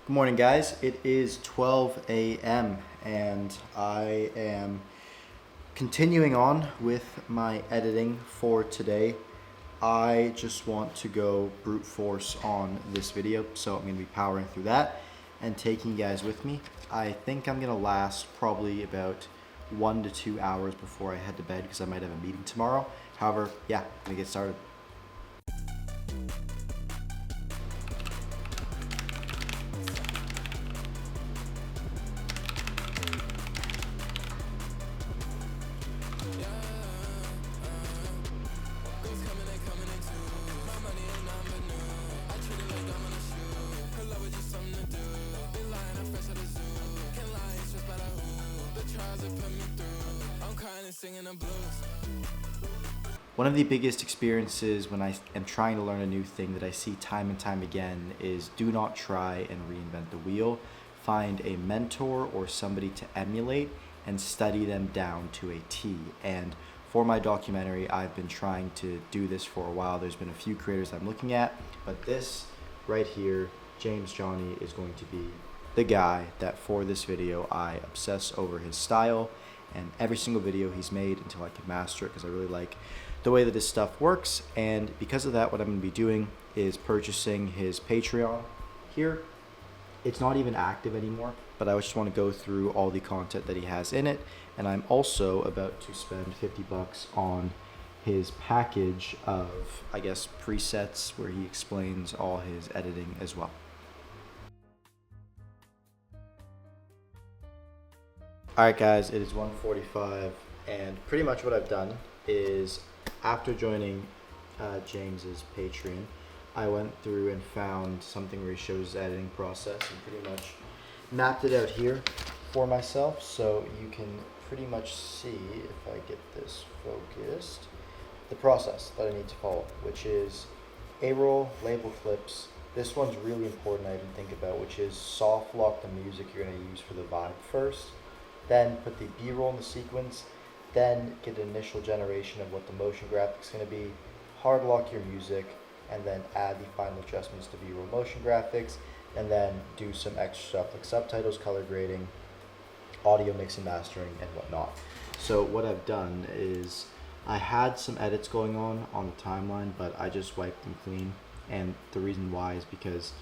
Good morning, guys. It is 12 a.m. and I am continuing on with my editing for today. I just want to go brute force on this video, so I'm going to be powering through that and taking you guys with me. I think I'm going to last probably about 1 to 2 hours before I head to bed because I might have a meeting tomorrow. However, yeah, I'm going to get started. One of the biggest experiences when I am trying to learn a new thing that I see time and time again is do not try and reinvent the wheel. Find a mentor or somebody to emulate and study them down to a T. And for my documentary, I've been trying to do this for a while. There's been a few creators I'm looking at, but this right here, James Johnny, is going to be the guy that for this video I obsess over his style and every single video he's made until I can master it, because I really like the way that his stuff works. And because of that, what I'm going to be doing is purchasing his Patreon here. It's not even active anymore, but I just want to go through all the content that he has in it. And I'm also about to spend $50 on his package of, I guess, presets where he explains all his editing as well. Alright guys, it is 1:45 and pretty much what I've done is after joining James's Patreon, I went through and found something where he shows his editing process and pretty much mapped it out here for myself, so you can pretty much see, if I get this focused, the process that I need to follow, which is A-roll, label clips. This one's really important I didn't think about, which is soft lock the music you're going to use for the vibe first, then put the B-roll in the sequence, then get an initial generation of what the motion graphics is going to be, hard lock your music, and then add the final adjustments to B-roll motion graphics, and then do some extra stuff like subtitles, color grading, audio mixing, mastering, and whatnot. So what I've done is I had some edits going on the timeline, but I just wiped them clean, and the reason why is because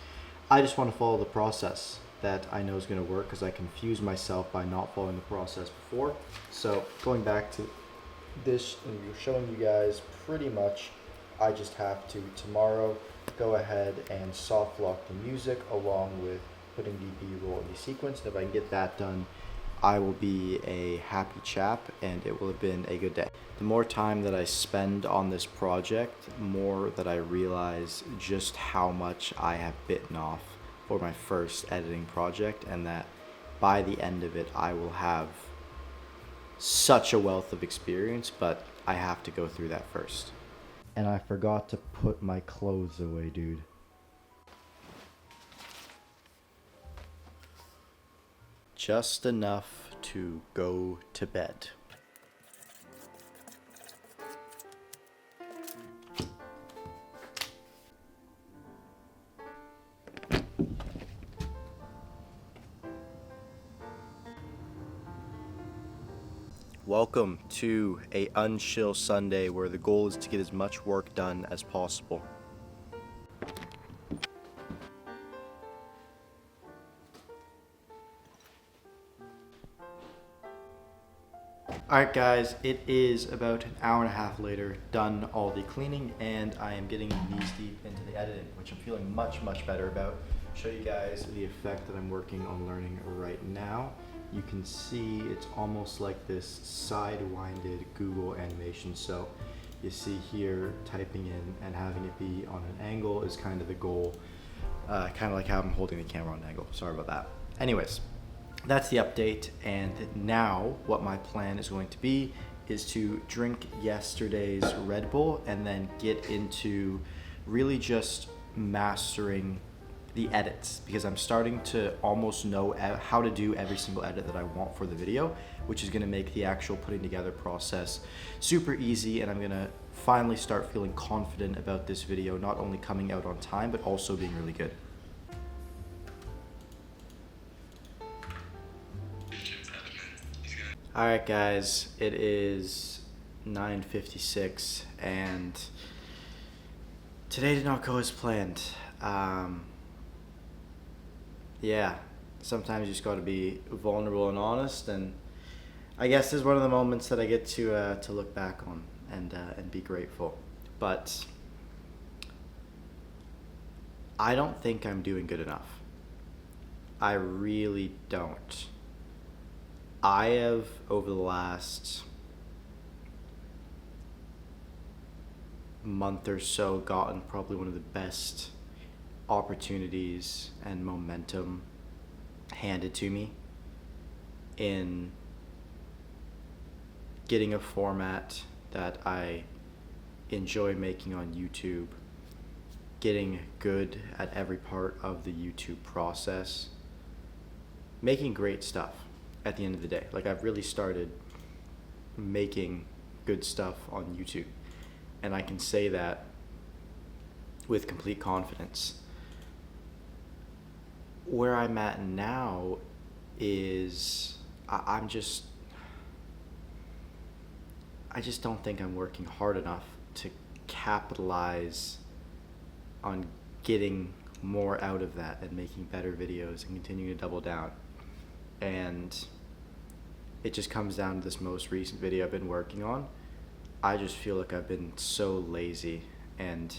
I just want to follow the process that I know is going to work, because I confused myself by not following the process before. So going back to this and showing you guys, pretty much I just have to tomorrow go ahead and soft lock the music along with putting the B-roll in the sequence. And if I can get that done, I will be a happy chap and it will have been a good day. The more time that I spend on this project, the more that I realize just how much I have bitten off for my first editing project, and that by the end of it I will have such a wealth of experience, but I have to go through that first. And I forgot to put my clothes away, dude. Just enough to go to bed. Welcome to a unchill Sunday where the goal is to get as much work done as possible. Alright guys, it is about an hour and a half later, done all the cleaning, and I am getting knees deep into the editing, which I'm feeling much better about. Show you guys the effect that I'm working on learning right now. You can see it's almost like this side-winded Google animation. So you see here, typing in and having it be on an angle is kind of the goal. Kind of like how I'm holding the camera on an angle. Sorry about that. Anyways, that's the update. And now what my plan is going to be is to drink yesterday's Red Bull and then get into really just mastering the edits, because I'm starting to almost know how to do every single edit that I want for the video, which is going to make the actual putting together process super easy, and I'm going to finally start feeling confident about this video not only coming out on time but also being really good. All right, guys. It is 9:56, and today did not go as planned. Um, yeah, sometimes you just got to be vulnerable and honest, and I guess this is one of the moments that I get to look back on and be grateful. But I don't think I'm doing good enough. I really don't. I have, over the last month or so, gotten probably one of the best opportunities and momentum handed to me in getting a format that I enjoy making on YouTube, getting good at every part of the YouTube process, making great stuff at the end of the day. Like, I've really started making good stuff on YouTube, and I can say that with complete confidence. Where I'm at now is I'm just I just don't think I'm working hard enough to capitalize on getting more out of that and making better videos and continuing to double down. And it just comes down to this most recent video I've been working on. I just feel like I've been so lazy, and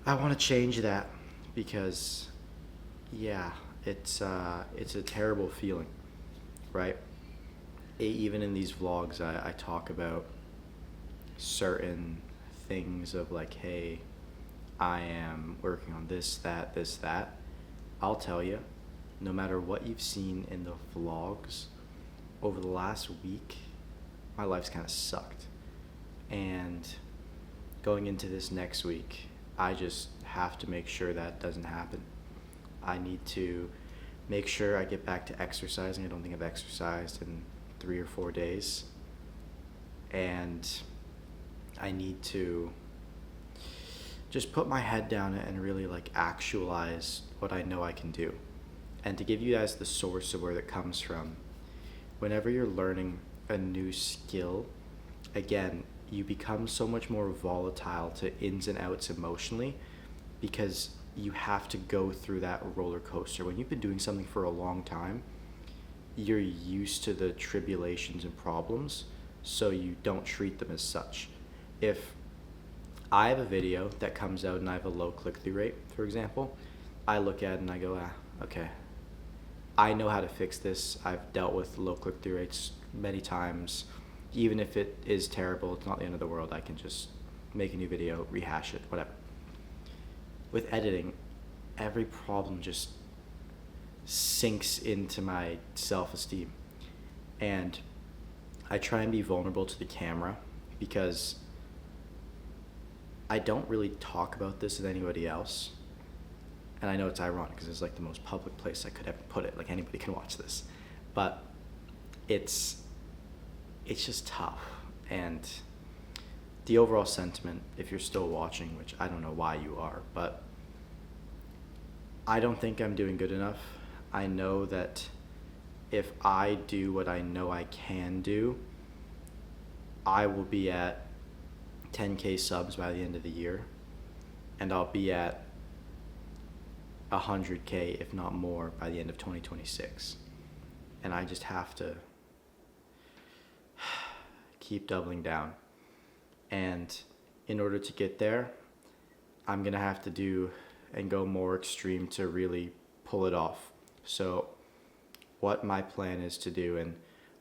I want to change that because, yeah, it's a terrible feeling, right? Even in these vlogs, I talk about certain things of like, hey, I am working on this, that. I'll tell you, no matter what you've seen in the vlogs over the last week, my life's kind of sucked. And going into this next week, I just have to make sure that doesn't happen. I need to make sure I get back to exercising. I don't think I've exercised in 3 or 4 days. And I need to just put my head down and really like actualize what I know I can do. And to give you guys the source of where that comes from, whenever you're learning a new skill, again, you become so much more volatile to ins and outs emotionally because you have to go through that roller coaster. When you've been doing something for a long time, you're used to the tribulations and problems, so you don't treat them as such. If I have a video that comes out and I have a low click-through rate, for example, I look at it and I go, okay, I know how to fix this. I've dealt with low click-through rates many times. Even if it is terrible, it's not the end of the world. I can just make a new video, rehash it, whatever. With editing, every problem just sinks into my self-esteem. And I try and be vulnerable to the camera because I don't really talk about this with anybody else. And I know it's ironic because it's like the most public place I could ever put it. Like, anybody can watch this. But it's just tough. And the overall sentiment, if you're still watching, which I don't know why you are, but I don't think I'm doing good enough. I know that if I do what I know I can do, I will be at 10K subs by the end of the year, and I'll be at 100K, if not more, by the end of 2026. And I just have to keep doubling down. And in order to get there, I'm going to have to do and go more extreme to really pull it off. So what my plan is to do, and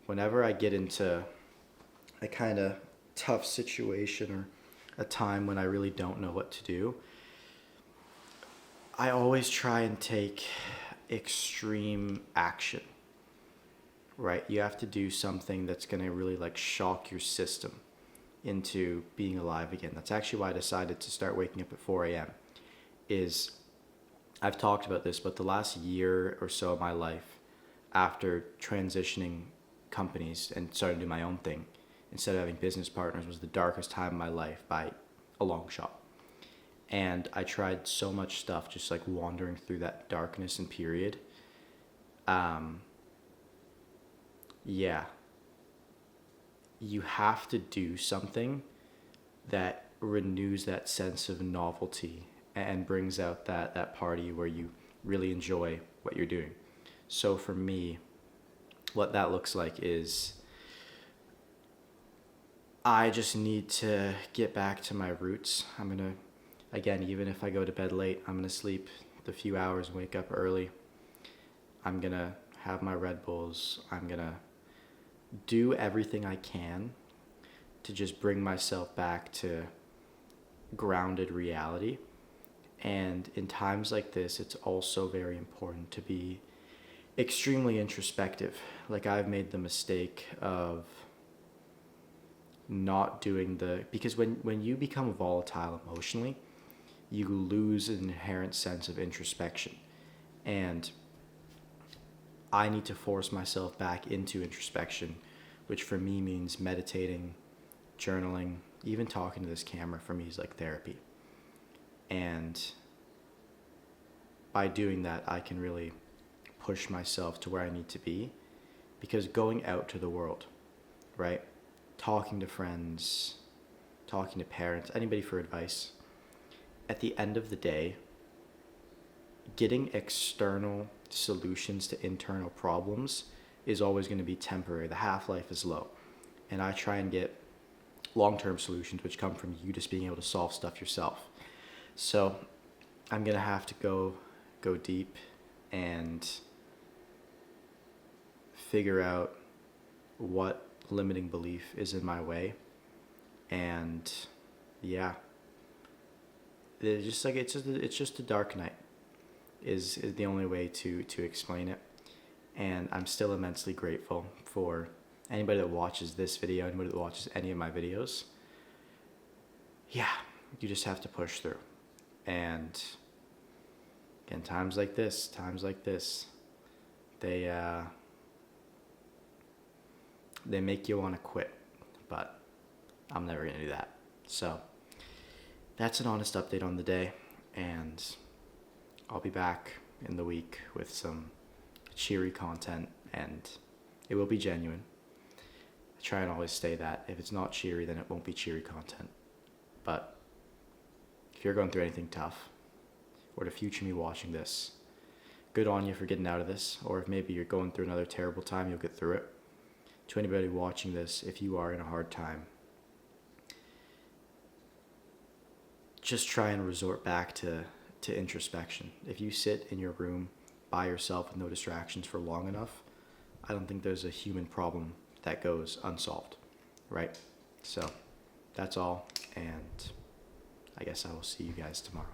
whenever I get into a kind of tough situation or a time when I really don't know what to do, I always try and take extreme action, right? You have to do something that's going to really like shock your system into being alive again. That's actually why I decided to start waking up at 4 a.m. is I've talked about this, but the last year or so of my life, after transitioning companies and starting to do my own thing, instead of having business partners, was the darkest time of my life by a long shot. And I tried so much stuff, just like wandering through that darkness and period. yeah, you have to do something that renews that sense of novelty and brings out that party where you really enjoy what you're doing. So for me, what that looks like is I just need to get back to my roots. I'm gonna, again, even if I go to bed late, I'm gonna sleep the few hours and wake up early. I'm gonna have my Red Bulls. I'm gonna do everything I can to just bring myself back to grounded reality. And in times like this, it's also very important to be extremely introspective. Like I've made the mistake of not doing because when you become volatile emotionally, you lose an inherent sense of introspection. And I need to force myself back into introspection, which for me means meditating, journaling, even talking to this camera for me is like therapy. And by doing that, I can really push myself to where I need to be, because going out to the world, right? Talking to friends, talking to parents, anybody for advice, at the end of the day, getting external solutions to internal problems is always going to be temporary. The half-life is low. And I try and get long-term solutions which come from you just being able to solve stuff yourself. So I'm going to have to go deep and figure out what limiting belief is in my way. And yeah, it's just a dark night is the only way to explain it. And I'm still immensely grateful for anybody that watches this video, anybody that watches any of my videos. Yeah, you just have to push through. And again, times like this, they make you want to quit, but I'm never gonna do that. So that's an honest update on the day, and I'll be back in the week with some cheery content, and it will be genuine. I try and always say that if it's not cheery, then it won't be cheery content. But if you're going through anything tough, or to future me watching this, good on you for getting out of this. Or if maybe you're going through another terrible time, you'll get through it. To anybody watching this, if you are in a hard time, just try and resort back to introspection. If you sit in your room by yourself with no distractions for long enough, I don't think there's a human problem that goes unsolved, right? So that's all, and I guess I will see you guys tomorrow.